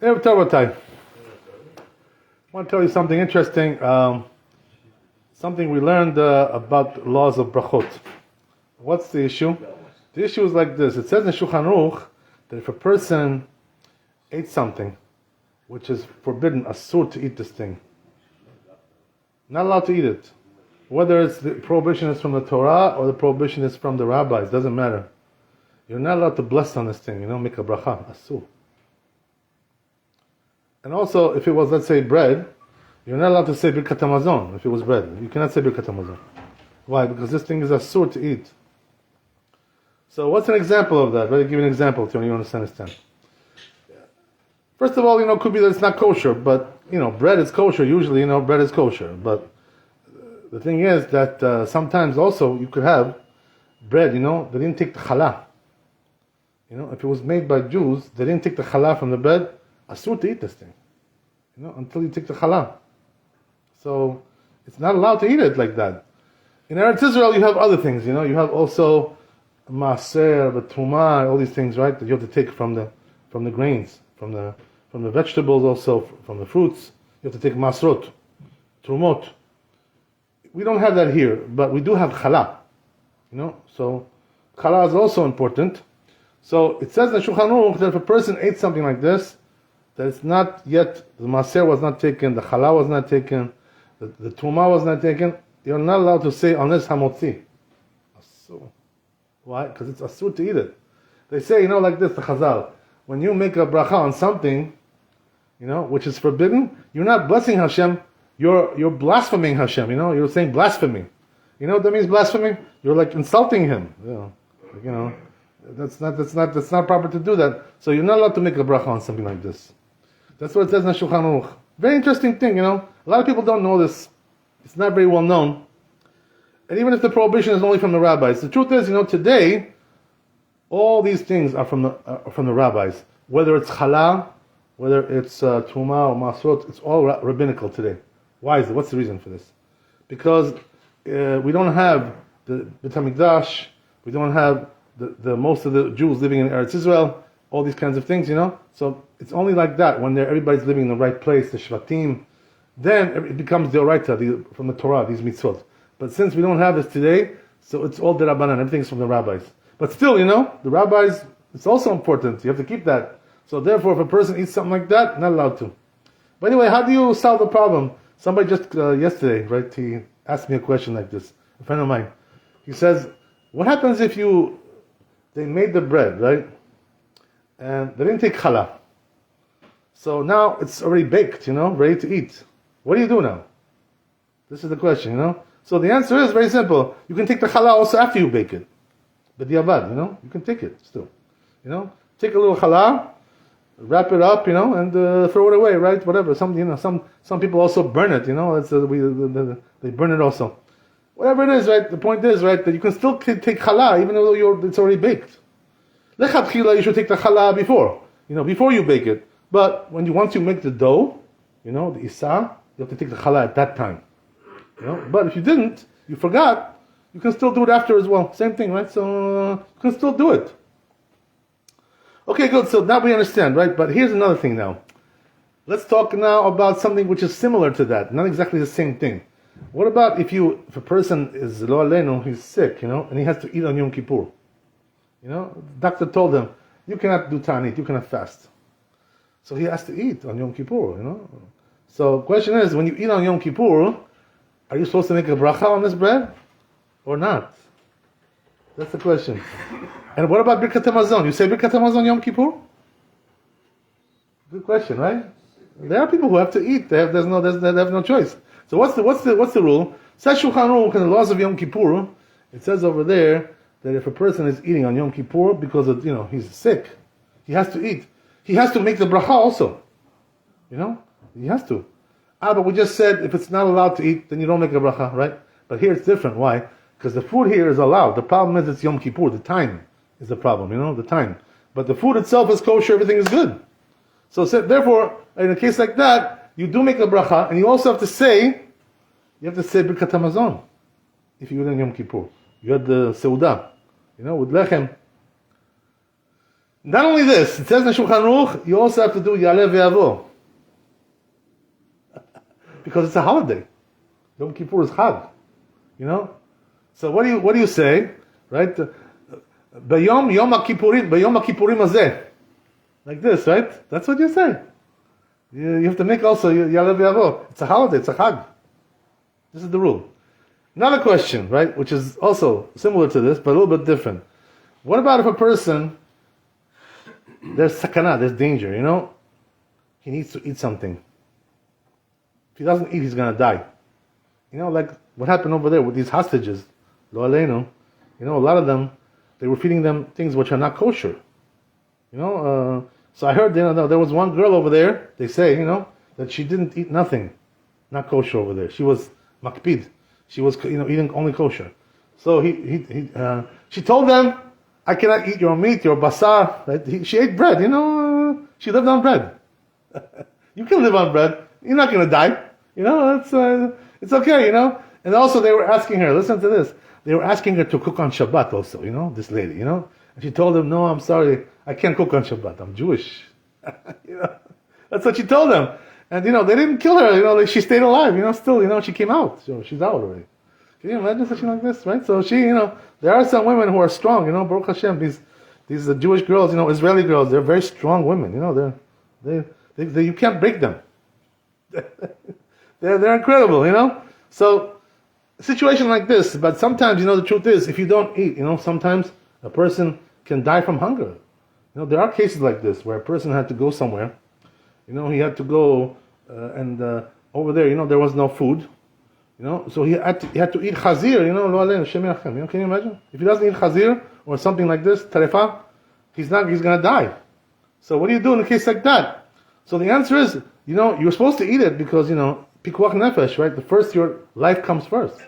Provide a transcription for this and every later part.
I want to tell you something interesting. Something we learned about laws of brachot. What's the issue? The issue is like this. It says in Shulchan Aruch that if a person ate something which is forbidden, asur to eat this thing, not allowed to eat it. Whether it's the prohibition is from the Torah or the prohibition is from the rabbis, doesn't matter. You're not allowed to bless on this thing, make a bracha, asur. And also, if it was, let's say, bread, you're not allowed to say birkat hamazon if it was bread. You cannot say birkat hamazon. Why? Because this thing is asur to eat. So what's an example of that? Let me give you an example to you understand. First of all, it could be that it's not kosher, but, bread is kosher. Usually, bread is kosher. But the thing is that sometimes also you could have bread, they didn't take the challah. If it was made by Jews, they didn't take the challah from the bread, asur to eat this thing, until you take the challah. So it's not allowed to eat it like that. In Eretz Israel, you have other things, you have also maaser, the tumah, all these things, right? That you have to take from the grains, from the vegetables, also from the fruits. You have to take masrot, trumot. We don't have that here, but we do have challah, So challah is also important. So it says in Shulchan Aruch that if a person ate something like this, that it's not yet, the maaser was not taken, the challah was not taken, the tumah was not taken, you're not allowed to say on this hamotzi. Asur. Why? Because it's asur to eat it. They say, like this, the Chazal, when you make a bracha on something, which is forbidden, you're not blessing Hashem, you're blaspheming Hashem, you're saying blasphemy. You know what that means, blasphemy? You're like insulting Him. That's not proper to do that. So you're not allowed to make a bracha on something like this. That's what it says in Shulchan Aruch. Very interesting thing, A lot of people don't know this. It's not very well known. And even if the prohibition is only from the rabbis, the truth is, today, all these things are from the rabbis. Whether it's challah, whether it's tumah or masrot, it's all rabbinical today. Why is it? What's the reason for this? Because we don't have the Beit HaMikdash, we don't have the most of the Jews living in Eretz Israel, all these kinds of things, So it's only like that when everybody's living in the right place, the Shvatim, then it becomes the oraita from the Torah, these mitzvot. But since we don't have this today, so it's all derabanan, everything's from the rabbis. But still, the rabbis, it's also important. You have to keep that. So therefore, if a person eats something like that, not allowed to. But anyway, how do you solve the problem? Somebody just yesterday, right, he asked me a question like this, a friend of mine. He says, what happens if they made the bread, right? And they didn't take challah. So now it's already baked, ready to eat. What do you do now? This is the question, So the answer is very simple. You can take the challah also after you bake it. But diavad, you can take it still. Take a little challah, wrap it up, and throw it away, right? Whatever. Some people also burn it, they burn it also. Whatever it is, right? The point is, right, that you can still take challah even though it's already baked. Lechatchila, you should take the challah before you bake it. But once you make the dough, the isa, you have to take the challah at that time. But if you didn't, you forgot, you can still do it after as well. Same thing, right? So you can still do it. Okay, good. So now we understand, right? But here's another thing now. Let's talk now about something which is similar to that, not exactly the same thing. What about if a person is lo alenu, he's sick, and he has to eat on Yom Kippur? The doctor told him, you cannot do ta'anit, you cannot fast. So he has to eat on Yom Kippur, So the question is, when you eat on Yom Kippur, are you supposed to make a bracha on this bread? Or not? That's the question. And what about birkat hamazon? You say birkat hamazon Yom Kippur? Good question, right? There are people who have to eat. They have no choice. So what's the rule? Says Shulchan Aruch in the laws of Yom Kippur. It says over there that if a person is eating on Yom Kippur because of he's sick, he has to eat. He has to make the bracha also. He has to. But we just said if it's not allowed to eat, then you don't make a bracha, right? But here it's different. Why? Because the food here is allowed. The problem is it's Yom Kippur. The time is the problem, the time. But the food itself is kosher, everything is good. So therefore, in a case like that, you do make a bracha, and you also have to say birkat hamazon. If you eat on Yom Kippur. You had the seudah, with lechem. Not only this, it says in Shulchan Aruch, you also have to do Yaleh Ve'avo. Because it's a holiday. Yom Kippur is Chag. You know? So what do you say? Right? Bayom Yom HaKippurim Hazeh. Like this, right? That's what you say. You have to make also Yaleh Ve'avo. It's a holiday, it's a Chag. This is the rule. Another question, right, which is also similar to this, but a little bit different. What about if a person, there's sakana, there's danger, you know? He needs to eat something. If he doesn't eat, he's going to die. You know, like what happened over there with these hostages, lo aleinu, you know, a lot of them, they were feeding them things which are not kosher. You know, so I heard, you know, there was one girl over there, they say, you know, that she didn't eat nothing, not kosher over there. She was makpid. She was, you know, eating only kosher. So she told them, I cannot eat your meat, your basar. Right? She ate bread, you know, she lived on bread. You can live on bread. You're not going to die. You know, it's okay, you know. And also they were asking her, listen to this, they were asking her to cook on Shabbat also, you know, this lady, you know. And she told them, no, I'm sorry, I can't cook on Shabbat, I'm Jewish. You know, that's what she told them. And, you know, they didn't kill her, you know, she stayed alive, you know, still, you know, she came out. So she's out already. Can you imagine something like this, right? So she, you know, there are some women who are strong, you know, Baruch Hashem, these Jewish girls, you know, Israeli girls, they're very strong women, you know, they you can't break them. they're incredible, you know? So, a situation like this, but sometimes, you know, the truth is, if you don't eat, you know, sometimes a person can die from hunger. You know, there are cases like this, where a person had to go somewhere, you know, he had to go, and over there, you know, there was no food, you know, so he had to eat chazir, you know, lo aleinu, Shem Yirachem, you know, can you imagine? If he doesn't eat chazir, or something like this, tarefa, he's gonna die. So what do you do in a case like that? So the answer is, you know, you're supposed to eat it because, you know, pikuach nefesh, right? The first, your life comes first.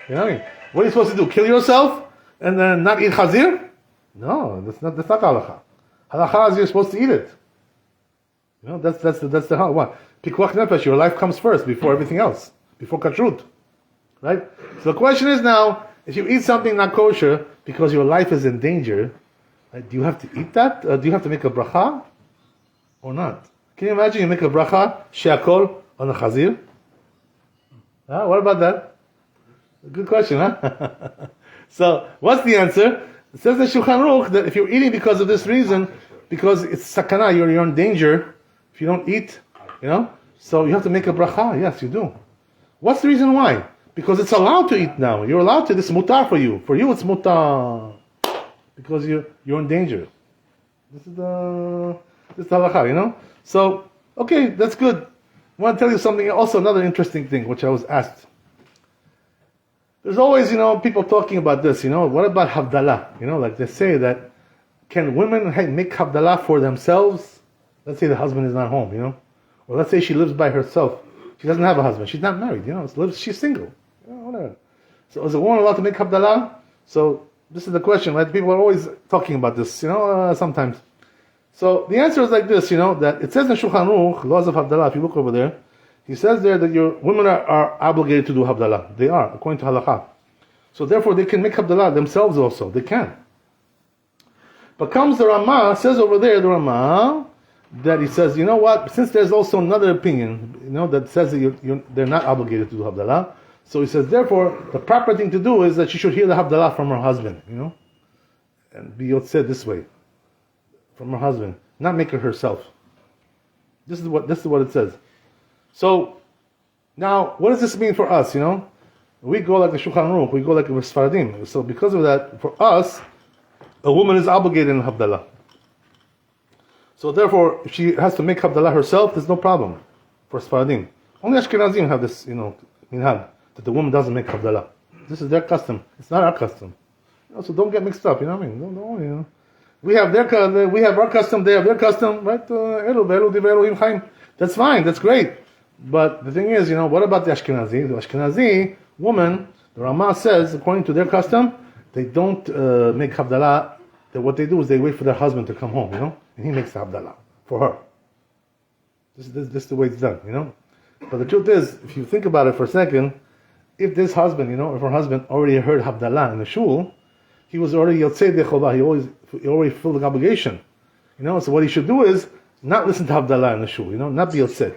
You know what I mean? What are you supposed to do? Kill yourself and then not eat chazir? No, that's not halacha. Halacha is you're supposed to eat it. You know, that's the halacha. What? Pikuach nefesh, your life comes first before everything else, before kashrut, right? So the question is now, if you eat something not kosher because your life is in danger, right, do you have to eat that? Do you have to make a bracha or not? Can you imagine you make a bracha she'akol on the chazir? What about that? Good question, huh? So, what's the answer? It says in Shulchan Aruch that if you're eating because of this reason, because it's sakana, you're in danger, if you don't eat, you know, so you have to make a bracha. Yes, you do. What's the reason why? Because it's allowed to eat now. You're allowed to. This is mutar for you. For you, it's mutar. Because you're in danger. This is the halakha, you know? So, okay, that's good. I want to tell you something, also another interesting thing, which I was asked. There's always, you know, people talking about this, you know, what about Havdala? You know, like they say that, can women make Havdala for themselves? Let's say the husband is not home, you know? Or let's say she lives by herself. She doesn't have a husband. She's not married, you know, she's single. You know, whatever. So is a woman allowed to make Havdala? So this is the question, right? People are always talking about this, you know, sometimes. So the answer is like this, you know, that it says in Shulchan Aruch, laws of Havdalah, if you look over there, he says there that your women are obligated to do Havdalah. They are, according to Halakha. So therefore they can make Havdalah themselves also. They can. But comes the Ramah, says over there, the Ramah, that he says, you know what, since there's also another opinion, you know, that says that they're not obligated to do Havdalah, so he says, therefore, the proper thing to do is that she should hear the Havdalah from her husband, you know, and be said this way, from her husband, not make it herself. This is what it says. So, now, what does this mean for us, you know? We go like the Shulchan Aruch, we go like the Sfaradim. So because of that, for us, a woman is obligated in Havdalah. So therefore, if she has to make Havdalah herself, there's no problem for Sfaradim. Only Ashkenazim have this, you know, minhag, that the woman doesn't make Havdalah. This is their custom. It's not our custom. You know, so don't get mixed up, you know what I mean? Don't, you know. We have our custom, they have their custom, right? That's fine, that's great. But the thing is, you know, what about the Ashkenazi? The Ashkenazi woman, the Ramah says, according to their custom, they don't make Havdalah. That what they do is they wait for their husband to come home, you know, and he makes the Havdalah for her. This is the way it's done, you know. But the truth is, if you think about it for a second, if this husband, you know, if her husband already heard Havdalah in the shul, he was already Yotzei Dechovah, he already fulfilled the obligation. So what he should do is not listen to Havdala in the shul, not be upset.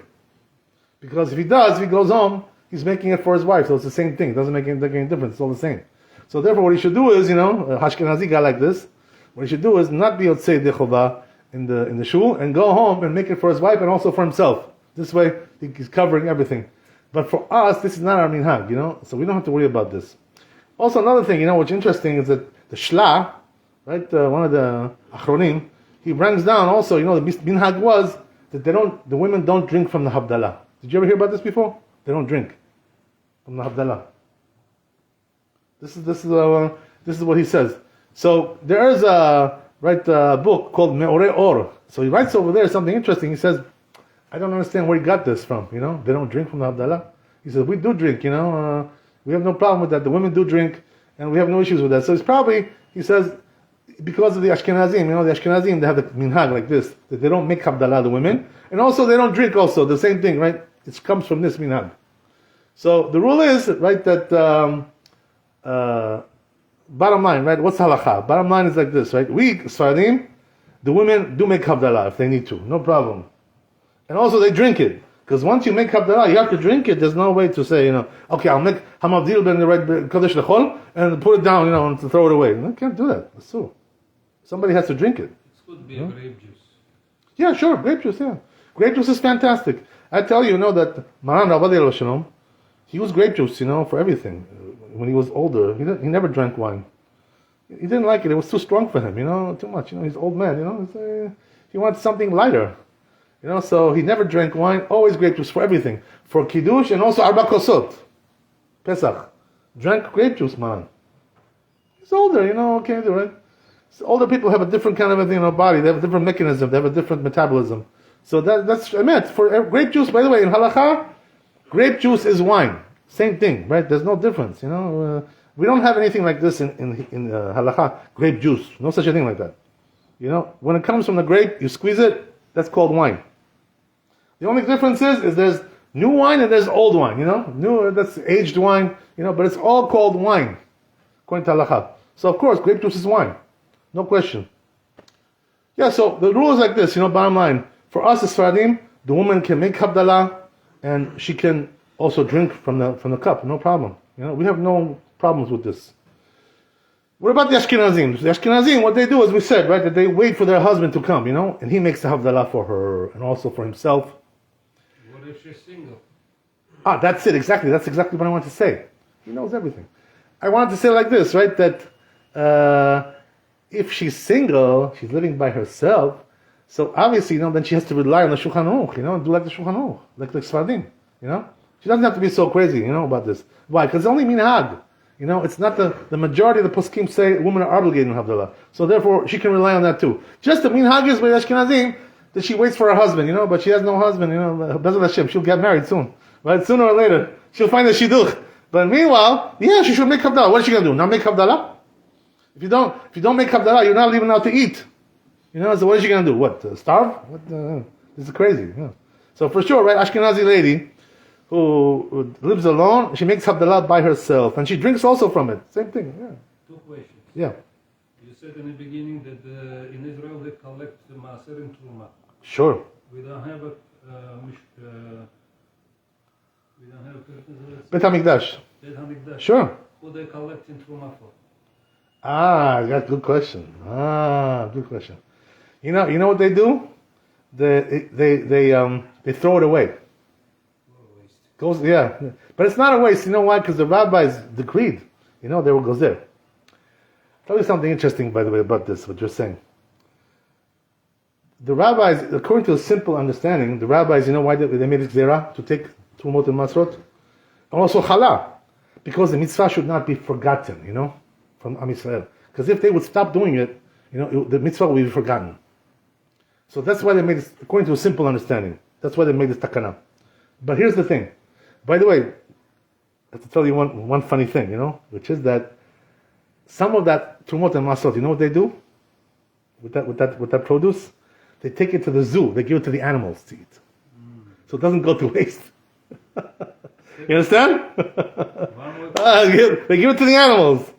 Because if he does, if he goes home, he's making it for his wife, so it's the same thing. It doesn't make any difference, it's all the same. So therefore what he should do is, a Ashkenazi guy like this, what he should do is not be Yotzei Dechovah in the shul, and go home and make it for his wife and also for himself. This way, he's covering everything. But for us, this is not our minhag, so we don't have to worry about this. Also, another thing, what's interesting is that the Shla, right, one of the Achronim, he brings down also, the minhag was that the women don't drink from the Havdala. Did you ever hear about this before? They don't drink from the Havdala. This is what he says. So there is a book called Me'orei Or. So he writes over there something interesting. He says, I don't understand where he got this from. They don't drink from the Havdalah. He says, we do drink. We have no problem with that. The women do drink, and we have no issues with that. So it's probably, he says, because of the Ashkenazim. The Ashkenazim, they have the minhag like this, that they don't make Havdalah, the women, and also they don't drink also, the same thing, right? It comes from this minhag. So the rule is, right, that bottom line, right, what's halakha? Bottom line is like this, right? We, Sfaradim, the women do make Havdalah if they need to, no problem. And also they drink it. Because once you make Havdalah, you have to drink it. There's no way to say, okay, I'll make Hamavdil ben the right Kodesh Lechol and put it down, and to throw it away. You can't do that. That's true. Somebody has to drink it. It could be a grape juice. Yeah, sure, grape juice, yeah. Grape juice is fantastic. I tell you, that Maran Rabbi Shalom, he used grape juice, for everything. When he was older, he never drank wine. He didn't like it. It was too strong for him, too much. He's an old man, he wants something lighter. So he never drank wine, always grape juice for everything. For Kiddush and also Arba Kosot. Pesach. Drank grape juice, man. He's older, can't do it. So older people have a different kind of a thing in their body. They have a different mechanism. They have a different metabolism. So that's, I meant, for grape juice, by the way, in Halakha, grape juice is wine. Same thing, right? There's no difference, we don't have anything like this in Halakha, grape juice. No such a thing like that. When it comes from the grape, you squeeze it, that's called wine. The only difference is there's new wine and there's old wine, New, that's aged wine, but it's all called wine, according to Halakha. So of course, grape juice is wine. No question. Yeah, so the rule is like this, bottom line. For us as Sfaradim, the woman can make Havdalah and she can also drink from the cup, no problem. We have no problems with this. What about the Ashkenazim? The Ashkenazim, what they do, as we said, right, that they wait for their husband to come, and he makes the Havdalah for her and also for himself. What if she's single? That's it, exactly. That's exactly what I want to say. He knows everything. I wanted to say like this, right, that if she's single, she's living by herself, so obviously, then she has to rely on the Shulchan Aruch, do like the Shulchan Aruch, like the Sfaradim, She doesn't have to be so crazy, about this. Why? Because it's only minhag. It's not the majority of the poskim say women are obligated in Havdalah. So therefore, she can rely on that too. Just the minhag is by Ashkenazim that she waits for her husband, but she has no husband, Bezat Hashem, she'll get married soon. Right? Sooner or later, she'll find a shidduch. But meanwhile, she should make Havdalah. What is she going to do? Not make Havdalah? If you don't make Havdalah, you're not leaving out to eat. So what is she going to do? What? Starve? This is crazy. So for sure, right? Ashkenazi lady who lives alone, she makes Havdalah by herself, and she drinks also from it. Same thing. Yeah. Two questions. Yeah. You said in the beginning that in Israel they collect the Maaser in Truma. Sure. We don't have Bet HaMikdash. Bet HaMikdash. Sure. Who they collect in Truma for? That's a good question. Good question. You know what they do? They throw it away. Goes, yeah, but it's not a waste. You know why? Because the rabbis decreed. They will go there. Tell you something interesting, by the way, about this. What you're saying. The rabbis, according to a simple understanding, the rabbis, why they made it zera to take Trumot and Masrot, and also Chala, because the mitzvah should not be forgotten. From Am Yisrael. Because if they would stop doing it, the mitzvah will be forgotten. So that's why they made this, according to a simple understanding. That's why they made this takana. But here's the thing. By the way, I have to tell you one funny thing, which is that some of that Trumot and Masot, what they do with that produce? They take it to the zoo. They give it to the animals to eat. So it doesn't go to waste. You understand? They give it to the animals.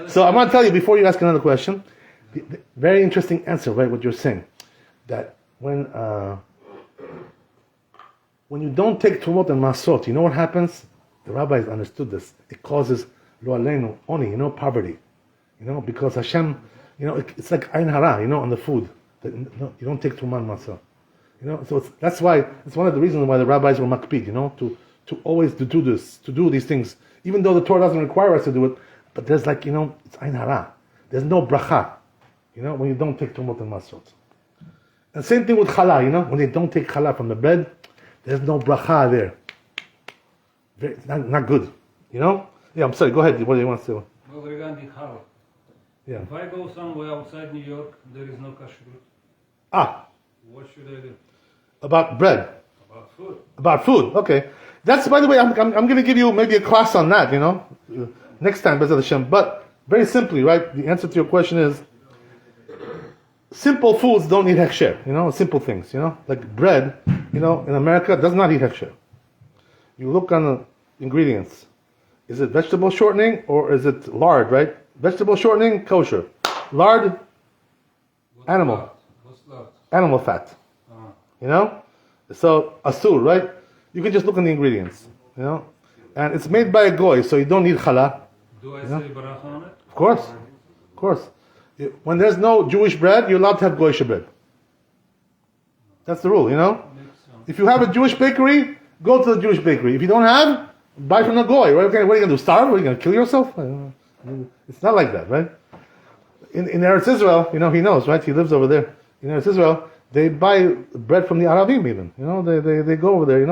So I'm going to tell you, before you ask another question, very interesting answer, right, what you're saying. that when you don't take Tumot and Masot, you know what happens? The rabbis understood this. It causes lo aleinu, oni, poverty. Because Hashem, it's like Ain Hara, on the food. That, you don't take Tumah and Masot. So that's why, it's one of the reasons why the rabbis were makpid, to always to do this, to do these things. Even though the Torah doesn't require us to do it, but there's it's Ain Hara. There's no bracha, when you don't take Tumot and Masot. And same thing with challah, when they don't take challah from the bread, there's no bracha there. It's not good, Yeah, I'm sorry, go ahead, what do you want to say? Well, regarding halal. Yeah. If I go somewhere outside New York, there is no kashrut. What should I do? About bread. About food. Okay. That's, by the way, I'm going to give you maybe a class on that, next time, Bezat Hashem. But very simply, right, the answer to your question is, simple foods don't need hechsher, simple things, like bread, in America does not eat hechsher. You look on the ingredients. Is it vegetable shortening or is it lard, right? Vegetable shortening, kosher. Lard, animal. What's lard? Animal fat. So, asur, right? You can just look on the ingredients, And it's made by a goy, so you don't need challah. Do I say bracha on it? Of course. When there's no Jewish bread, you're allowed to have goyish bread. That's the rule, If you have a Jewish bakery, go to the Jewish bakery. If you don't have, buy from the goy. Right? What are you going to do? Starve? Are you going to kill yourself? It's not like that, right? In Eretz Israel, he knows, right? He lives over there. In Eretz Israel, they buy bread from the Aravim even. They go over there.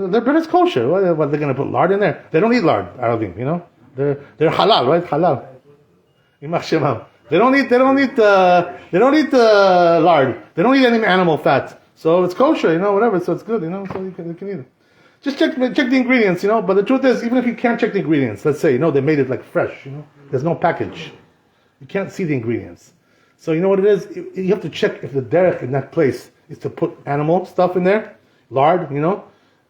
Their bread is kosher. What are they going to put lard in there? They don't eat lard, Aravim. They're halal, right? Halal. Yimach Shemam. They don't eat lard. They don't eat any animal fat. So it's kosher, whatever. So it's good, so you can eat it. Just check the ingredients, But the truth is, even if you can't check the ingredients, let's say, they made it like fresh, There's no package. You can't see the ingredients. So you know what it is? You have to check if the derech in that place is to put animal stuff in there, lard,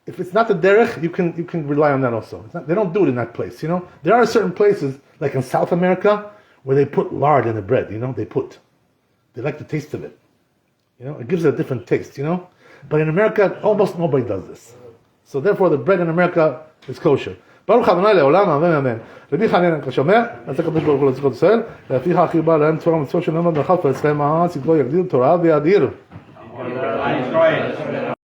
If it's not the derech, you can rely on that also. They don't do it in that place, There are certain places, like in South America, where they put lard in the bread, They like the taste of it. It gives it a different taste, But in America, almost nobody does this. So therefore, the bread in America is kosher. ברוך ה' לעולם, אמן אמן. רבי חנין כשומע, אז הקדוש ברוך הוא לזכות ישראל, לפיכך חיבר להם תורה ומצוות שנאמר מרחב, ואצלם העם צדקו יגדיל תורה ויאדיר.